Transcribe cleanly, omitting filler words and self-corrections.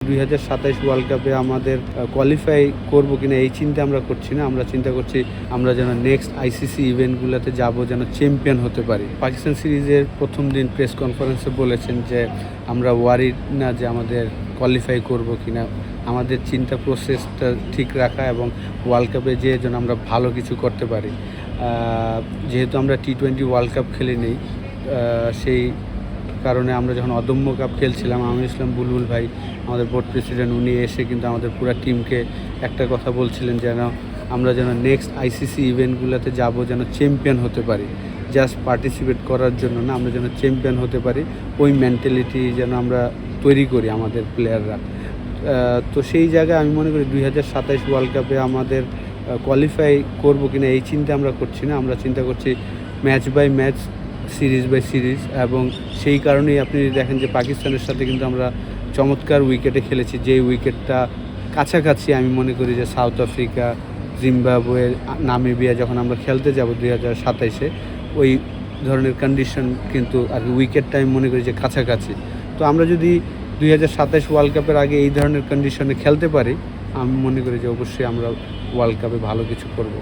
2027 world কাপে আমাদের qualify করব কিনা এই চিন্তা আমরা করছি না। আমরা চিন্তা করছি আমরা যেন নেক্সট আইসিসি ইভেন্টগুলোতে যাব, যেন চ্যাম্পিয়ন হতে পারি। পাকিস্তান সিরিজের প্রথম দিন প্রেস কনফারেন্সে বলেছেন যে আমরা ওয়ারিড না যে আমাদের কোয়ালিফাই করব কিনা। আমাদের চিন্তা প্রসেসটা ঠিক রাখা এবং ওয়ার্ল্ড কাপে যেয়ে যেন আমরা ভালো কিছু করতে পারি। যেহেতু আমরা টি-20 ওয়ার্ল্ড কাপ খেলে নেই, সেই কারণে আমরা যখন অদম্য কাপ খেলছিলাম, আমিনুল ইসলাম বুলবুল ভাই আমাদের বোর্ড প্রেসিডেন্ট, উনি এসে কিন্তু আমাদের পুরো টিমকে একটা কথা বলছিলেন যেন আমরা যেন নেক্সট আইসিসি ইভেন্টগুলোতে যাব, যেন চ্যাম্পিয়ন হতে পারি। জাস্ট পার্টিসিপেট করার জন্য না, আমরা যেন চ্যাম্পিয়ন হতে পারি, ওই মেন্টালিটি যেন আমরা তৈরি করি আমাদের প্লেয়াররা। তো সেই জায়গায় আমি মনে করি 2027 ওয়ার্ল্ড কাপে আমাদের কোয়ালিফাই করব কিনা এই চিন্তা আমরা করছি না। আমরা চিন্তা করছি match by match, series by series, এবং সেই কারণেই আপনি দেখেন যে পাকিস্তানের সাথে কিন্তু আমরা চমৎকার উইকেটে খেলেছি। যেই উইকেটটা কাছাকাছি আমি মনে করি যে সাউথ আফ্রিকা, জিম্বাবুয়ে, নামিবিয়া যখন আমরা খেলতে যাব 2027-এ, ওই ধরনের কন্ডিশন কিন্তু আর উইকেটটা আমি মনে করি যে কাছাকাছি। তো আমরা যদি 2027 ওয়ার্ল্ড কাপের আগে এই ধরনের কন্ডিশনে খেলতে পারি, আমি মনে করি যে অবশ্যই আমরা ওয়ার্ল্ড কাপে ভালো কিছু করব।